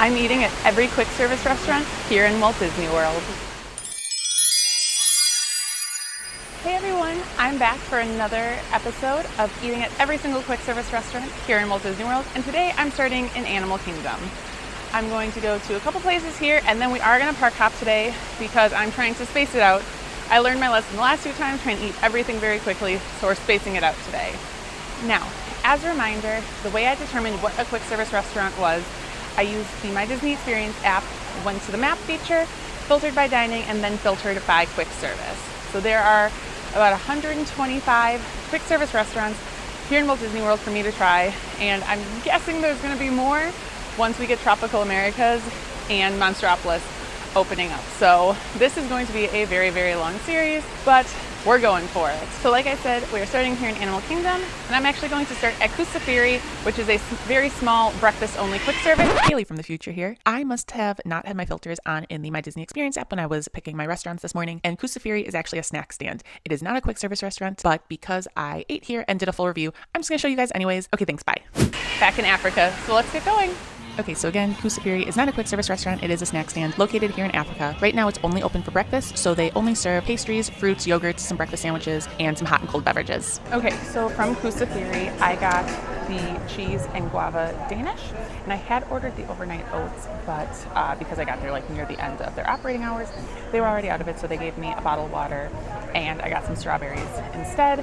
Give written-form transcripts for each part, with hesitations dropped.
I'm eating at every quick service restaurant here in Walt Disney World. Hey everyone, I'm back for another episode of eating at every single quick service restaurant here in Walt Disney World, and today I'm starting in Animal Kingdom. I'm going to go to a couple places here, and then we are going to park hop today because I'm trying to space it out. I learned my lesson the last 2 times, trying to eat everything very quickly, so we're spacing it out today. Now, as a reminder, the way I determined what a quick service restaurant was, I used the My Disney Experience app, went to the map feature, filtered by dining, and then filtered by quick service. So there are about 125 quick service restaurants here in Walt Disney World for me to try, and I'm guessing there's going to be more once we get Tropical Americas and Monstropolis opening up. So this is going to be a very, very long series, but we're going for it. So like I said, we are starting here in Animal Kingdom, and I'm actually going to start at Kusifiri, which is a very small breakfast-only quick service. Haley from the future here. I must have not had my filters on in the My Disney Experience app when I was picking my restaurants this morning, and Kusifiri is actually a snack stand. It is not a quick service restaurant, but because I ate here and did a full review, I'm just gonna show you guys anyways. Okay, thanks, bye. Back in Africa, so let's get going. Okay, so again, Kusifiri is not a quick service restaurant, it is a snack stand located here in Africa. Right now it's only open for breakfast, so they only serve pastries, fruits, yogurts, some breakfast sandwiches, and some hot and cold beverages. Okay, so from Kusifiri, I got the cheese and guava Danish, and I had ordered the overnight oats, but because I got there like near the end of their operating hours, they were already out of it, so they gave me a bottle of water, and I got some strawberries instead,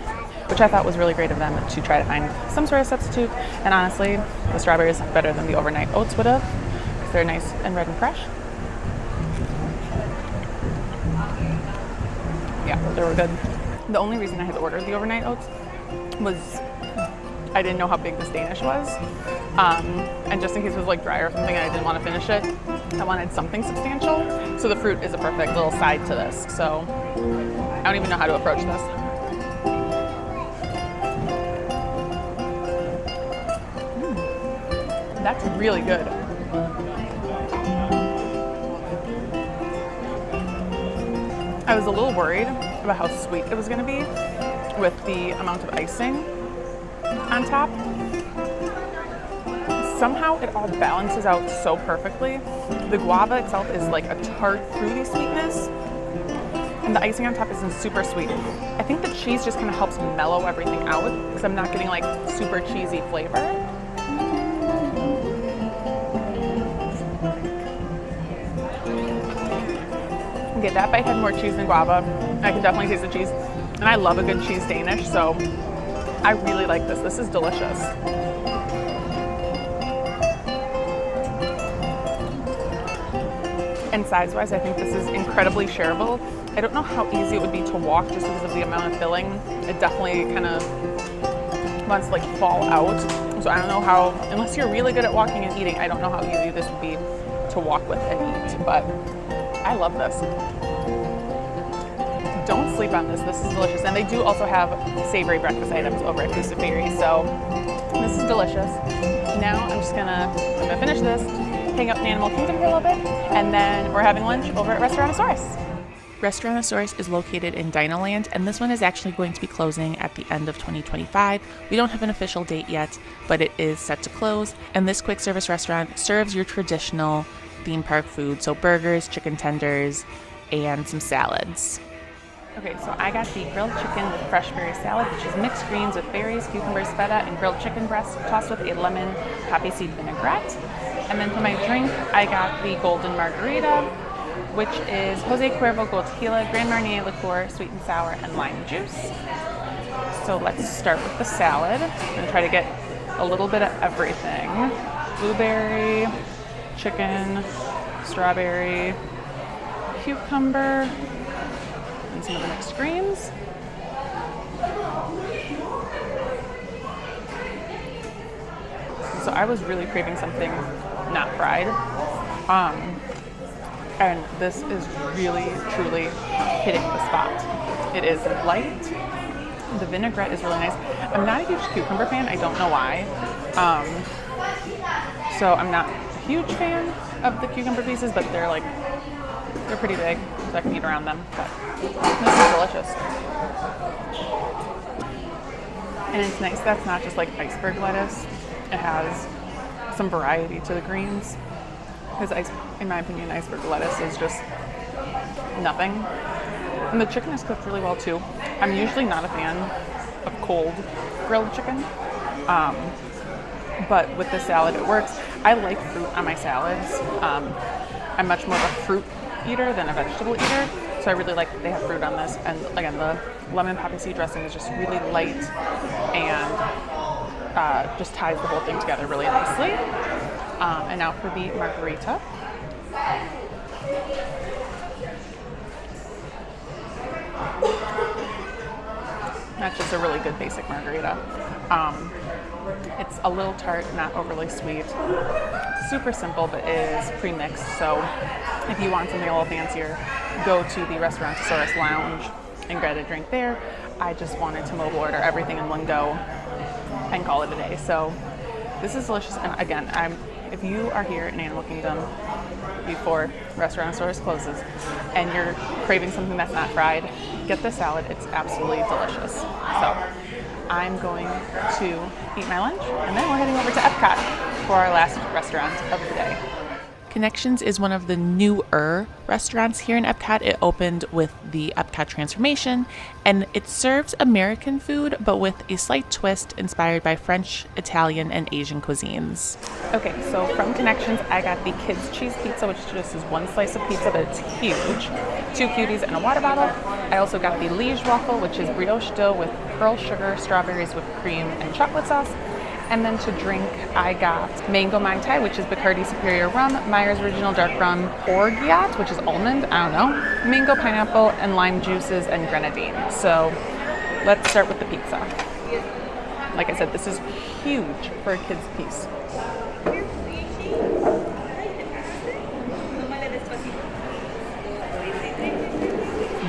which I thought was really great of them to try to find some sort of substitute, and honestly, the strawberries are better than the overnight oats would have, because they're nice and red and fresh. Yeah, they were good. The only reason I had ordered the overnight oats was I didn't know how big this Danish was, and just in case it was like dry or something and I didn't want to finish it, I wanted something substantial, so the fruit is a perfect little side to this, so I don't even know how to approach this. That's really good. I was a little worried about how sweet it was going to be with the amount of icing on top. Somehow it all balances out so perfectly. The guava itself is like a tart, fruity sweetness, and the icing on top isn't super sweet. I think the cheese just kind of helps mellow everything out because I'm not getting like super cheesy flavor. Okay, that bite had more cheese than guava. I can definitely taste the cheese, and I love a good cheese Danish, so I really like this. This is delicious. And size-wise, I think this is incredibly shareable. I don't know how easy it would be to walk just because of the amount of filling. It definitely kind of wants to like fall out. So I don't know how, unless you're really good at walking and eating, I don't know how easy this would be to walk with and eat, but I love this. Don't sleep on this. This is delicious. And they do also have savory breakfast items over at Kusifiri, so this is delicious. Now I'm gonna finish this, hang up in Animal Kingdom for a little bit, and then we're having lunch over at Restaurantosaurus. Restaurantosaurus is located in Dinoland, and this one is actually going to be closing at the end of 2025. We don't have an official date yet, but it is set to close, and this quick service restaurant serves your traditional theme park food, so burgers, chicken tenders, and some salads. Okay, so I got the grilled chicken with fresh berry salad, which is mixed greens with berries, cucumbers, feta, and grilled chicken breast, tossed with a lemon poppy seed vinaigrette. And then for my drink, I got the golden margarita, which is Jose Cuervo Gold Tequila, Grand Marnier liqueur, sweet and sour, and lime juice. So let's start with the salad. I'm gonna try to get a little bit of everything. Blueberry, chicken, strawberry, cucumber, and some of the mixed greens. So I was really craving something not fried. And this is really, truly hitting the spot. It is light. The vinaigrette is really nice. I'm not a huge cucumber fan. I don't know why. So I'm not a huge fan of the cucumber pieces, but they're pretty big, so I can eat around them. But this is delicious. And it's nice that's not just like iceberg lettuce. It has some variety to the greens. because in my opinion, iceberg lettuce is just nothing. And the chicken is cooked really well too. I'm usually not a fan of cold grilled chicken, but with the salad it works. I like fruit on my salads. I'm much more of a fruit eater than a vegetable eater, so I really like that they have fruit on this. And again, the lemon poppy seed dressing is just really light and just ties the whole thing together really nicely. And now for the margarita. That's just a really good basic margarita. It's a little tart, not overly sweet. Super simple, but is pre-mixed. So if you want something a little fancier, go to the Restaurantosaurus lounge and get a drink there. I just wanted to mobile order everything in one go and call it a day. So this is delicious. And again, if you are here in Animal Kingdom before Restaurantosaurus closes and you're craving something that's not fried, get the salad. It's absolutely delicious. So I'm going to eat my lunch and then we're heading over to Epcot for our last restaurant of the day. Connections is one of the newer restaurants here in Epcot. It opened with the Epcot transformation, and it serves American food, but with a slight twist inspired by French, Italian, and Asian cuisines. Okay, so from Connections, I got the kids' cheese pizza, which just is one slice of pizza, but it's huge. 2 cuties and a water bottle. I also got the liege waffle, which is brioche dough with pearl sugar, strawberries, whipped cream, and chocolate sauce. And then to drink, I got mango Mai Tai, which is Bacardi Superior Rum, Myers Original Dark Rum, Orgeat, which is almond, I don't know, mango, pineapple, and lime juices, and grenadine. So let's start with the pizza. Like I said, this is huge for a kid's piece.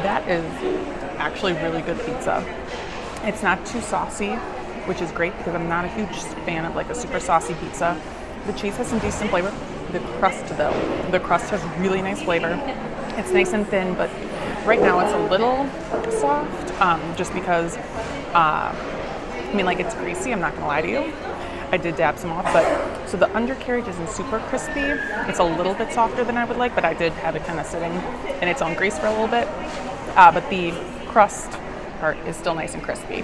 That is actually really good pizza. It's not too saucy, which is great because I'm not a huge fan of like a super saucy pizza. The cheese has some decent flavor. The crust though, the crust has really nice flavor. It's nice and thin, but right now it's a little soft, just because, like it's greasy, I'm not gonna lie to you. I did dab some off, but so the undercarriage isn't super crispy. It's a little bit softer than I would like, but I did have it kind of sitting in its own grease for a little bit. But the crust part is still nice and crispy.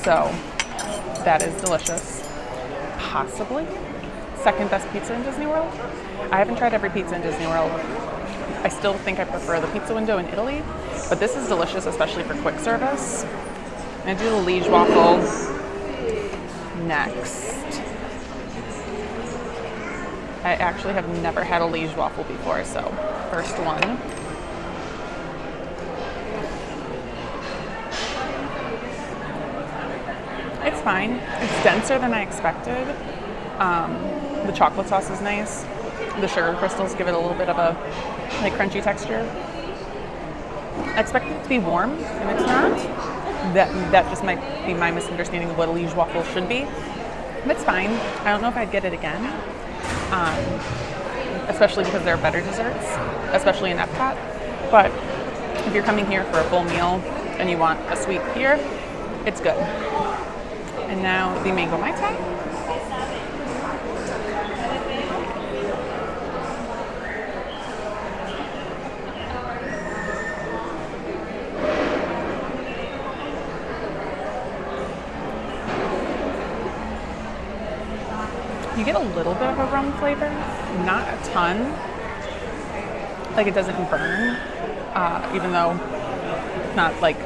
So that is delicious. Possibly second best pizza in Disney World. I haven't tried every pizza in Disney World. I still think I prefer the pizza window in Italy, but this is delicious, especially for quick service. I'm gonna do the liege waffle next. I actually have never had a liege waffle before, so first one. It's fine. It's denser than I expected. The chocolate sauce is nice. The sugar crystals give it a little bit of a crunchy texture. I expected it to be warm, and it's not. That just might be my misunderstanding of what a liege waffle should be. But it's fine. I don't know if I'd get it again, especially because there are better desserts, especially in Epcot. But if you're coming here for a full meal and you want a sweet here, it's good. And now the mango Mai Tai. You get a little bit of a rum flavor, not a ton. Like it doesn't burn, even though it's not like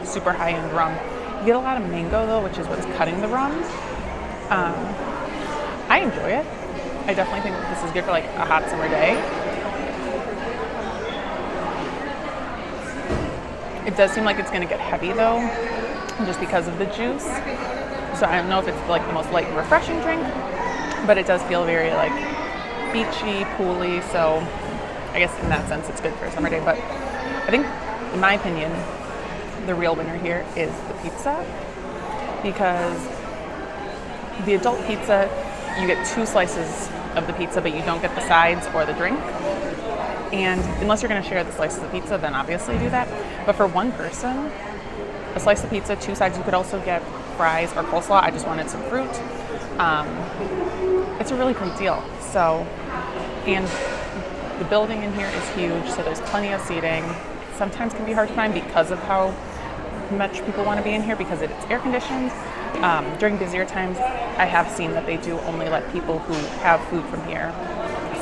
super high-end rum. You get a lot of mango though, which is what's cutting the rum. I enjoy it. I definitely think that this is good for like a hot summer day. It does seem like it's going to get heavy though, just because of the juice. So I don't know if it's like the most light and refreshing drink, but it does feel very like beachy, pooly. So I guess in that sense it's good for a summer day. But I think, in my opinion, the real winner here is the pizza, because the adult pizza, you get 2 slices of the pizza, but you don't get the sides or the drink. And unless you're going to share the slices of pizza, then obviously do that. But for one person, a slice of pizza, 2 sides, you could also get fries or coleslaw. I just wanted some fruit. It's a really great deal. So And the building in here is huge, so there's plenty of seating. Sometimes can be hard to find because of how much people want to be in here because it's air conditioned. During busier times, I have seen that they do only let people who have food from here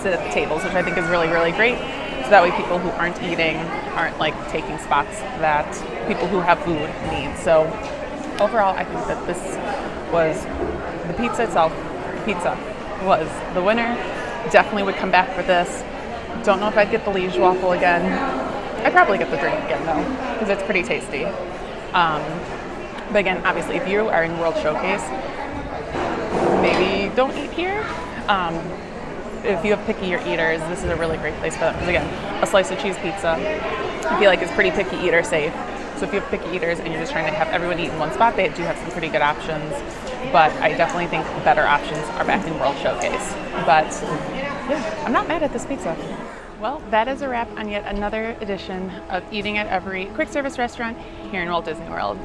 sit at the tables, which I think is really, really great. So that way people who aren't eating aren't like taking spots that people who have food need. So overall, I think that this was the pizza itself. Pizza was the winner. Definitely would come back for this. Don't know if I'd get the liege waffle again. I'd probably get the drink again though, because it's pretty tasty. But again, obviously, if you are in World Showcase, maybe don't eat here. If you have pickier eaters, this is a really great place for them. Because again, a slice of cheese pizza, I feel like is pretty picky eater safe. So if you have picky eaters and you're just trying to have everyone eat in one spot, they do have some pretty good options. But I definitely think better options are back in World Showcase. But yeah, I'm not mad at this pizza. Well, that is a wrap on yet another edition of Eating at Every quick service restaurant here in Walt Disney World.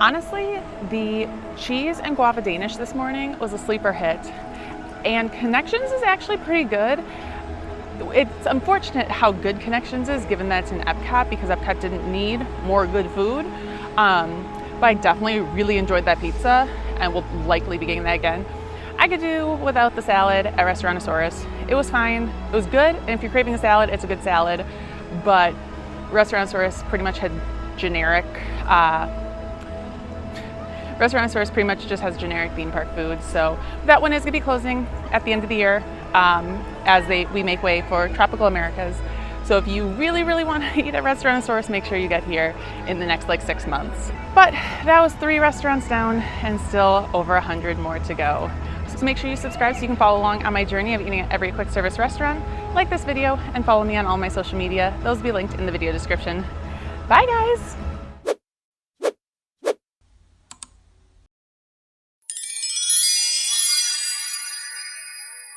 Honestly, the cheese and guava Danish this morning was a sleeper hit, and Connections is actually pretty good. It's unfortunate how good Connections is given that it's in Epcot because Epcot didn't need more good food. But I definitely really enjoyed that pizza and will likely be getting that again. I could do without the salad at Restaurantosaurus. It was fine, it was good, and if you're craving a salad, it's a good salad, but Restaurantosaurus pretty much had generic, Restaurantosaurus pretty much just has generic theme park food, so that one is going to be closing at the end of the year as we make way for Tropical Americas. So if you really, really want to eat at Restaurantosaurus, make sure you get here in the next like 6 months. But that was 3 restaurants down and still over 100 more to go. So make sure you subscribe so you can follow along on my journey of eating at every quick service restaurant. Like this video and follow me on all my social media. Those will be linked in the video description. Bye guys!